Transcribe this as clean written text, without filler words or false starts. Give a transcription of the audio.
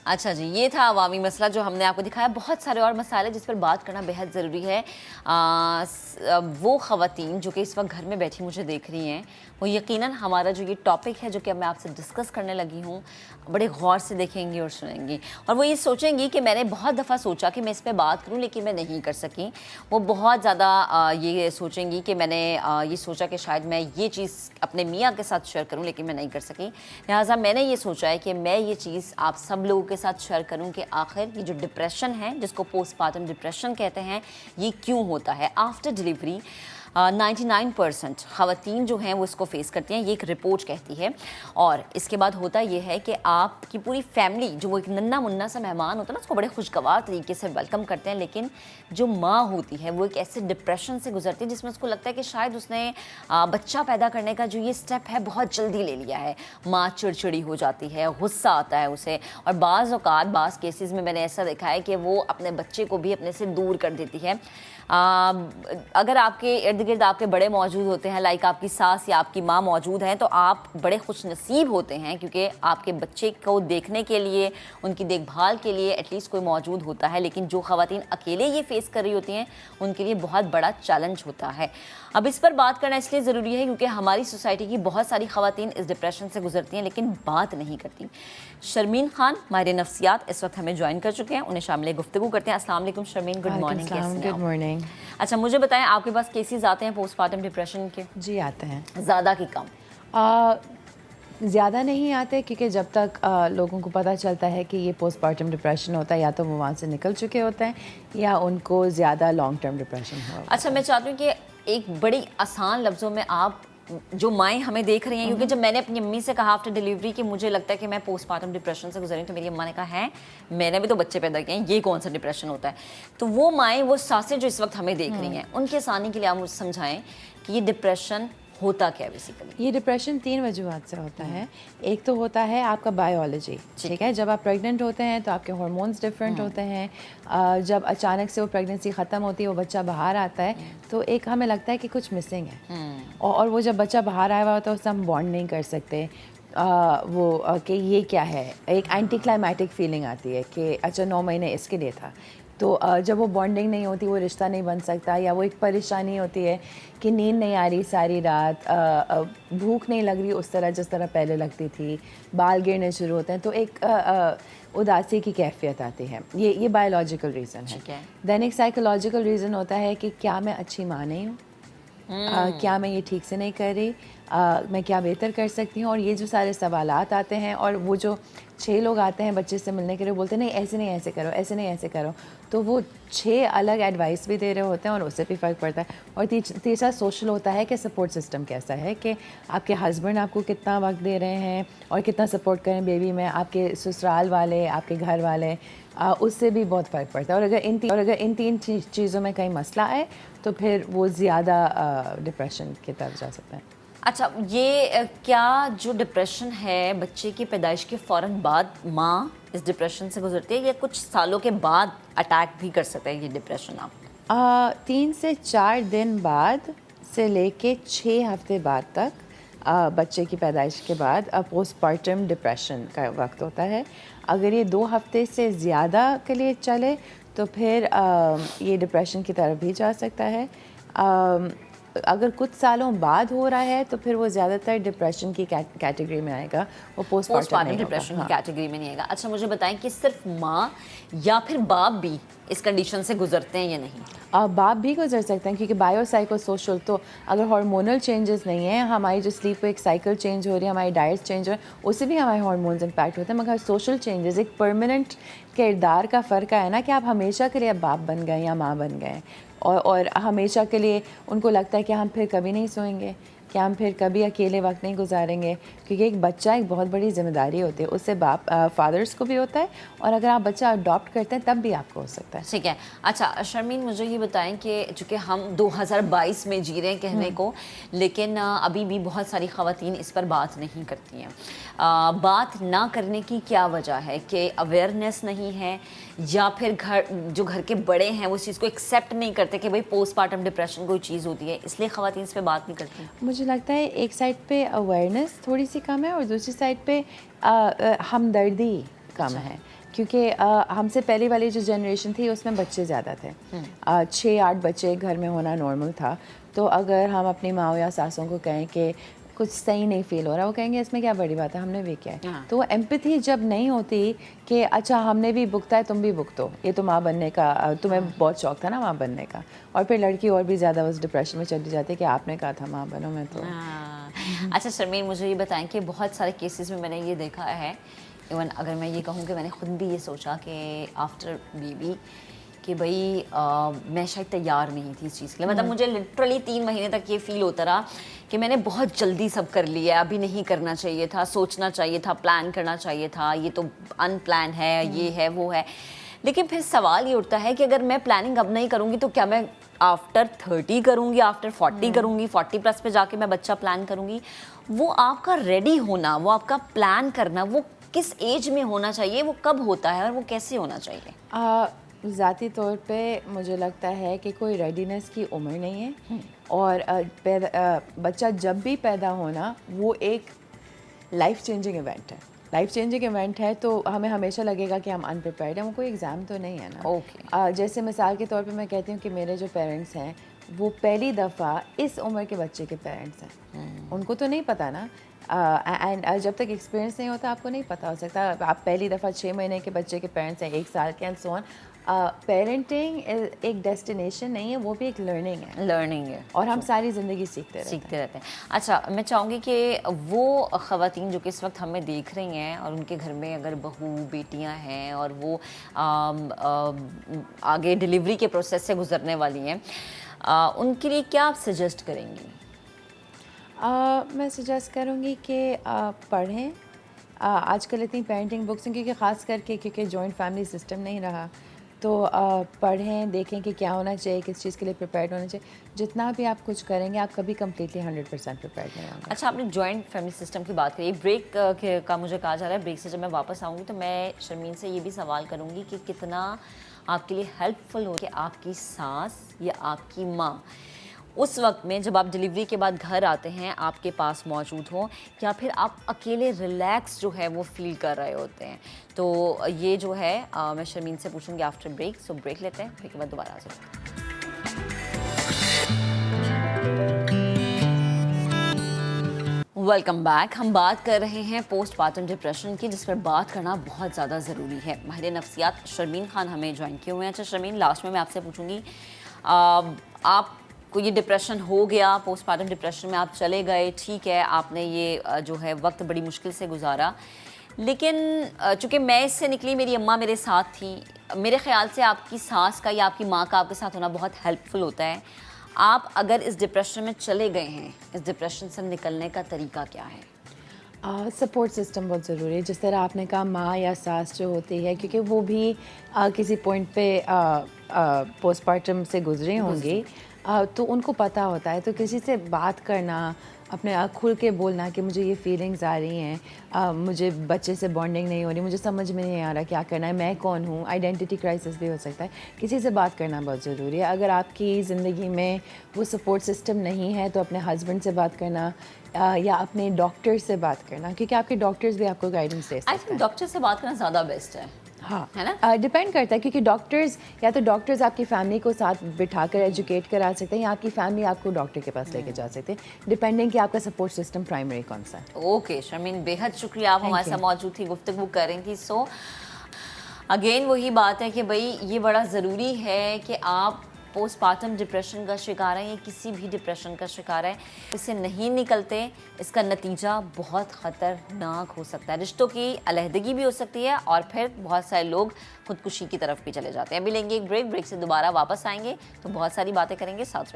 اچھا جی، یہ تھا عوامی مسئلہ جو ہم نے آپ کو دکھایا. بہت سارے اور مسائل جس پر بات کرنا بہت ضروری ہے. وہ خواتین جو کہ اس وقت گھر میں بیٹھی مجھے دیکھ رہی ہیں، وہ یقیناً ہمارا جو یہ ٹاپک ہے جو کہ میں آپ سے ڈسکس کرنے لگی ہوں، بڑے غور سے دیکھیں گی اور سنیں گی، اور وہ یہ سوچیں گی کہ میں نے بہت دفعہ سوچا کہ میں اس پہ بات کروں لیکن میں نہیں کر سکی. وہ بہت زیادہ یہ سوچیں گی کہ میں نے یہ سوچا کہ شاید میں یہ چیز اپنے میاں کے ساتھ شیئر کروں لیکن میں نہیں کر سکی. لہٰذا میں نے یہ سوچا ہے کہ میں یہ چیز آپ سب لوگوں کے ساتھ شیئر کروں کہ آخر یہ جو ڈپریشن ہے، جس کو پوسٹ پارٹم ڈپریشن کہتے ہیں، یہ کیوں ہوتا ہے. آفٹر ڈلیوری 99% خواتین جو ہیں وہ اس کو فیس کرتی ہیں، یہ ایک رپورٹ کہتی ہے. اور اس کے بعد ہوتا یہ ہے کہ آپ کی پوری فیملی جو وہ ایک ننا منا سا مہمان ہوتا ہے نا، اس کو بڑے خوشگوار طریقے سے ویلکم کرتے ہیں، لیکن جو ماں ہوتی ہے وہ ایک ایسے ڈپریشن سے گزرتی ہے جس میں اس کو لگتا ہے کہ شاید اس نے بچہ پیدا کرنے کا جو یہ سٹیپ ہے بہت جلدی لے لیا ہے. ماں چڑچڑی ہو جاتی ہے، غصہ آتا ہے اسے، اور بعض اوقات بعض کیسز میں نے ایسا دیکھا ہے کہ وہ اپنے بچے کو بھی اپنے سے دور کر دیتی ہے. اگر آپ کے ارد گرد آپ کے بڑے موجود ہوتے ہیں، لائک آپ کی ساس یا آپ کی ماں موجود ہیں، تو آپ بڑے خوش نصیب ہوتے ہیں کیونکہ آپ کے بچے کو دیکھنے کے لیے، ان کی دیکھ بھال کے لیے ایٹ لیسٹ کوئی موجود ہوتا ہے. لیکن جو خواتین اکیلے یہ فیس کر رہی ہوتی ہیں ان کے لیے بہت بڑا چیلنج ہوتا ہے. اب اس پر بات کرنا اس لیے ضروری ہے کیونکہ ہماری سوسائٹی کی بہت ساری خواتین اس ڈپریشن سے گزرتی ہیں لیکن بات نہیں کرتی. شرمین خان ماہر نفسیات اس وقت ہمیں جوائن کر چکے ہیں، انہیں شامل گفتگو کرتے ہیں. السلام علیکم Sharmeen, good morning. Good morning. اچھا مجھے بتائیں، آپ کے پاس کیسز آتے ہیں پوسٹ پارٹم ڈپریشن کے؟ جی آتے ہیں. زیادہ کی کم؟ زیادہ نہیں آتے کیونکہ جب تک لوگوں کو پتہ چلتا ہے کہ یہ پوسٹ پارٹم ڈپریشن ہوتا ہے، یا تو وہ وہاں سے نکل چکے ہوتے ہیں یا ان کو زیادہ لانگ ٹرم ڈپریشن ہوا. اچھا میں چاہتی ہوں کہ ایک بڑی آسان لفظوں میں آپ جو مائیں ہمیں دیکھ رہی ہیں، کیونکہ جب میں نے اپنی امی سے کہا آفٹر ڈلیوری کہ مجھے لگتا ہے کہ میں پوسٹ پارٹم ڈپریشن سے گزری ہوں، تو میری اماں نے کہا ہے میں نے بھی تو بچے پیدا کیے ہیں، یہ کون سا ڈپریشن ہوتا ہے. تو وہ مائیں، وہ ساسیں جو اس وقت ہمیں دیکھ رہی ہیں، ان کے آسانی کے لیے آپ مجھے سمجھائیں کہ یہ ڈپریشن ہوتا کیا ہے بیسیکلی؟ یہ ڈپریشن 3 وجوہات سے ہوتا ہے. ایک تو ہوتا ہے آپ کا بایولوجی، ٹھیک ہے. جب آپ پریگننٹ ہوتے ہیں تو آپ کے ہارمونس ڈفرینٹ ہوتے ہیں. جب اچانک سے وہ پریگننسی ختم ہوتی ہے، وہ بچہ باہر آتا ہے، تو ایک ہمیں لگتا ہے کہ کچھ مسنگ ہے. اور وہ جب بچہ باہر آیا ہوا ہوتا ہے اس سے ہم بانڈ نہیں کر سکتے. وہ کہ یہ کیا ہے، ایک اینٹی کلائمیٹک فیلنگ آتی ہے کہ اچھا 9 مہینے اس کے لیے تھا. تو جب وہ بانڈنگ نہیں ہوتی، وہ رشتہ نہیں بن سکتا. یا وہ ایک پریشانی ہوتی ہے کہ نیند نہیں آ رہی ساری رات، بھوک نہیں لگ رہی اس طرح جس طرح پہلے لگتی تھی، بال گرنے شروع ہوتے ہیں، تو ایک اداسی کی کیفیت آتی ہے. یہ بایولوجیکل ریزن ہے. دین ایک سائیکولوجیکل ریزن ہوتا ہے کہ کیا میں اچھی ماں نہیں ہوں، کیا میں یہ ٹھیک سے نہیں کر رہی، میں کیا بہتر کر سکتی ہوں. اور یہ جو سارے سوالات آتے ہیں، اور وہ جو 6 لوگ آتے ہیں بچے سے ملنے کے لیے، بولتے ہیں نہیں ایسے نہیں ایسے کرو، ایسے نہیں ایسے کرو، تو وہ 6 الگ ایڈوائس بھی دے رہے ہوتے ہیں اور اس سے بھی فرق پڑتا ہے. اور تیسرا سوشل ہوتا ہے کہ سپورٹ سسٹم کیسا ہے، کہ آپ کے ہسبینڈ آپ کو کتنا وقت دے رہے ہیں اور کتنا سپورٹ کریں بیبی میں، آپ کے سسرال والے، آپ کے گھر والے، اس سے بھی بہت فرق پڑتا ہے. اور اگر ان 3 چیزوں میں کہیں مسئلہ آئے تو پھر وہ زیادہ ڈپریشن کی طرف جا سکتا ہے. اچھا یہ کیا جو ڈپریشن ہے بچے کی پیدائش کے فوراً بعد ماں اس ڈپریشن سے گزرتی ہے یا کچھ سالوں کے بعد اٹیک بھی کر سکتا ہے یہ ڈپریشن؟ آپ 3 سے 4 دن بعد سے لے کے 6 ہفتے بعد تک بچے کی پیدائش کے بعد پوسٹ پارٹم ڈپریشن کا وقت ہوتا ہے. اگر یہ 2 ہفتے سے زیادہ کے لیے چلے تو پھر یہ ڈپریشن کی طرف بھی جا سکتا ہے. اگر کچھ سالوں بعد ہو رہا ہے تو پھر وہ زیادہ تر ڈپریشن کی کیٹیگری میں آئے گا، وہ پوسٹ پارٹم ڈپریشن کی کیٹیگری میں نہیں آئے گا. اچھا مجھے بتائیں کہ صرف ماں یا پھر باپ بھی اس کنڈیشن سے گزرتے ہیں یا نہیں؟ باپ بھی گزر سکتے ہیں کیونکہ بایو سائیکو سوشل، تو اگر ہارمونل چینجز نہیں ہیں، ہماری جو سلیپ ایک سائیکل چینج ہو رہی ہے، ہماری ڈائٹ چینج ہو رہی ہے، اس سے بھی ہمارے ہارمونز امپیکٹ ہوتے ہیں. مگر سوشل چینجز ایک پرماننٹ کردار کا فرق ہے نا، کہ آپ ہمیشہ کے لیے باپ بن گئے یا ماں بن گئے، اور ہمیشہ کے لیے ان کو لگتا ہے کہ ہم پھر کبھی نہیں سوئیں گے، کہ ہم پھر کبھی اکیلے وقت نہیں گزاریں گے. کیونکہ ایک بچہ ایک بہت بڑی ذمہ داری ہوتی ہے، اس سے فادرس کو بھی ہوتا ہے، اور اگر آپ بچہ اڈاپٹ کرتے ہیں تب بھی آپ کو ہو سکتا ہے. ٹھیک ہے. اچھا شرمین مجھے یہ بتائیں کہ چونکہ ہم 2022 میں جی رہے ہیں کہنے کو، لیکن ابھی بھی بہت ساری خواتین اس پر بات نہیں کرتی ہیں. بات نہ کرنے کی کیا وجہ ہے؟ کہ اویئرنیس نہیں ہے، یا پھر گھر کے بڑے ہیں وہ اس چیز کو ایکسیپٹ نہیں کرتے کہ بھئی پوسٹ پارٹم ڈپریشن کوئی چیز ہوتی ہے، اس لیے خواتین اس پہ بات نہیں کرتی؟ مجھے لگتا ہے ایک سائڈ پہ اویئرنیس تھوڑی سی کم ہے، اور دوسری سائڈ پہ ہمدردی کم ہے کیونکہ ہم سے پہلے والی جو جنریشن تھی اس میں بچے زیادہ تھے. 6-8 بچے گھر میں ہونا نارمل تھا. تو اگر ہم اپنی ماں یا ساسوں کو کہیں کہ کچھ صحیح نہیں فیل ہو رہا, وہ کہیں گے اس میں کیا بڑی بات ہے, ہم نے بھی کیا ہے. تو وہ ایمپتھی جب نہیں ہوتی کہ اچھا ہم نے بھی بکتا ہے تم بھی بکتو, یہ تو ماں بننے کا تمہیں بہت شوق تھا نا ماں بننے کا, اور پھر لڑکی اور بھی زیادہ اس ڈپریشن میں چلی جاتی ہے کہ آپ نے کہا تھا ماں بنو. میں تو اچھا شرمین, مجھے یہ بتائیں کہ بہت سارے کیسز میں نے یہ دیکھا ہے, ایون اگر میں یہ کہوں کہ میں نے خود بھی یہ سوچا کہ آفٹر بیبی کہ بھائی میں شاید تیار نہیں تھی اس چیز کے لیے. مطلب مجھے لٹرلی 3 مہینے تک یہ فیل ہوتا رہا کہ میں نے بہت جلدی سب کر لیا, ابھی نہیں کرنا چاہیے تھا, سوچنا چاہیے تھا, پلان کرنا چاہیے تھا, یہ تو ان پلان ہے, یہ ہے وہ ہے. لیکن پھر سوال یہ اٹھتا ہے کہ اگر میں پلاننگ اب نہیں کروں گی تو کیا میں آفٹر 30 کروں گی, آفٹر 40 کروں گی, 40+ پہ جا کے میں بچہ پلان کروں گی. وہ آپ کا ریڈی ہونا, وہ آپ کا پلان کرنا, وہ کس ایج میں ہونا چاہیے, وہ کب ہوتا ہے اور وہ کیسے ہونا چاہیے؟ ذاتی طور پہ مجھے لگتا ہے کہ کوئی ریڈینس کی عمر نہیں ہے, اور بچہ جب بھی پیدا ہونا وہ ایک لائف چینجنگ ایونٹ ہے. لائف چینجنگ ایونٹ ہے تو ہمیں ہمیشہ لگے گا کہ ہم انپریپیئرڈ ہیں, وہ کوئی ایگزام تو نہیں ہے نا. جیسے مثال کے طور پہ میں کہتی ہوں کہ میرے جو پیرنٹس ہیں وہ پہلی دفعہ اس عمر کے بچے کے پیرنٹس ہیں, ان کو تو نہیں پتہ نا, اینڈ جب تک ایکسپیرینس نہیں ہوتا آپ کو نہیں پتہ ہو سکتا. آپ پہلی دفعہ 6 مہینے کے بچے کے پیرنٹس ہیں, 1 سال کے, اینڈ سو آن. پیرنٹنگ ایک ڈیسٹینیشن نہیں ہے, وہ بھی ایک لرننگ ہے, اور ہم ساری زندگی سیکھتے رہتے ہیں. اچھا, میں چاہوں گی کہ وہ خواتین جو کہ اس وقت ہمیں دیکھ رہی ہیں اور ان کے گھر میں اگر بہو بیٹیاں ہیں اور وہ آگے ڈلیوری کے پروسیس سے گزرنے والی ہیں, ان کے لیے کیا آپ سجیسٹ کریں گی؟ میں سجیسٹ کروں گی کہ پڑھیں. آج کل اتنی پیرنٹنگ بکس ہیں کیونکہ خاص کر کے کیونکہ جوائنٹ فیملی سسٹم نہیں رہا, تو پڑھیں, دیکھیں کہ کیا ہونا چاہیے, کس چیز کے لیے پریپیئرڈ ہونا چاہیے. جتنا بھی آپ کچھ کریں گے آپ کبھی کمپلیٹلی 100% پریپیئرڈ نہیں ہوں گے. اچھا, آپ نے جوائنٹ فیملی سسٹم کی بات کری, بریک کا مجھے کہا جا رہا ہے, بریک سے جب میں واپس آؤں گی تو میں شرمین سے یہ بھی سوال کروں گی کہ کتنا آپ کے لیے ہیلپ فل ہو کہ آپ کی ساس یا آپ کی ماں اس وقت میں جب آپ ڈلیوری کے بعد گھر آتے ہیں آپ کے پاس موجود ہوں, یا پھر آپ اکیلے ریلیکس جو ہے وہ فیل کر رہے ہوتے ہیں. تو یہ جو ہے میں شرمین سے پوچھوں گی آفٹر بریک. سو بریک لیتے ہیں, بریک کے بعد دوبارہ آ جاتے ہیں. Welcome back. ہم بات کر رہے ہیں پوسٹ پارٹم ڈپریشن کی, جس پر بات کرنا بہت زیادہ ضروری ہے. ماہر نفسیات شرمین خان ہمیں جوائن کیے ہوئے ہیں. اچھا شرمین, لاسٹ میں آپ سے پوچھوں گی, آپ کو یہ ڈپریشن ہو گیا, پوسٹ پارٹم ڈپریشن میں آپ چلے گئے, ٹھیک ہے, آپ نے یہ جو ہے وقت بڑی مشکل سے گزارا, لیکن چونکہ میں اس سے نکلی, میری اماں میرے ساتھ تھی, میرے خیال سے آپ کی ساس کا یا آپ کی ماں کا آپ کے ساتھ ہونا بہت ہیلپ فل ہوتا ہے. آپ اگر اس ڈپریشن میں چلے گئے ہیں, اس ڈپریشن سے نکلنے کا طریقہ کیا ہے؟ سپورٹ سسٹم بہت ضروری ہے. جس طرح آپ نے کہا ماں یا ساس جو ہوتی ہے, کیونکہ وہ بھی کسی پوائنٹ پہ پوسٹ پارٹم سے گزرے ہوں گے, تو ان کو پتہ ہوتا ہے. تو کسی سے بات کرنا, اپنے کھل کے بولنا کہ مجھے یہ فیلنگز آ رہی ہیں, مجھے بچے سے بانڈنگ نہیں ہو رہی, مجھے سمجھ میں نہیں آ رہا کیا کرنا ہے, میں کون ہوں, آئیڈینٹی کرائسس بھی ہو سکتا ہے. کسی سے بات کرنا بہت ضروری ہے. اگر آپ کی زندگی میں وہ سپورٹ سسٹم نہیں ہے تو اپنے ہسبینڈ سے بات کرنا یا اپنے ڈاکٹر سے بات کرنا, کیونکہ آپ کے ڈاکٹرز بھی آپ کو گائیڈنس دے سکتے ہیں. آئی تھنک ڈاکٹر سے بات کرنا زیادہ بیسٹ ہے. ہاں, ہے نا, ڈپینڈ کرتا ہے, کیونکہ ڈاکٹرز یا تو ڈاکٹرز آپ کی فیملی کو ساتھ بٹھا کر ایجوکیٹ کرا سکتے ہیں, یا آپ کی فیملی آپ کو ڈاکٹر کے پاس لے کے جا سکتے ہیں, ڈپینڈنگ کہ آپ کا سپورٹ سسٹم پرائمری کون سا ہے. اوکے شرمین, بے حد شکریہ, آپ ہمارے ساتھ موجود تھی, گفتگو کر رہی تھی. سو اگین وہی بات ہے کہ بھائی یہ بڑا ضروری ہے کہ آپ پوسٹ پارٹم ڈپریشن کا شکار ہیں یا کسی بھی ڈپریشن کا شکار ہے, اس سے نہیں نکلتے, اس کا نتیجہ بہت خطرناک ہو سکتا ہے. رشتوں کی علیحدگی بھی ہو سکتی ہے, اور پھر بہت سارے لوگ خودکشی کی طرف بھی چلے جاتے ہیں. ابھی لیں گے ایک بریک, بریک سے دوبارہ واپس آئیں گے تو بہت ساری باتیں کریں گے, ساتھ رہیے.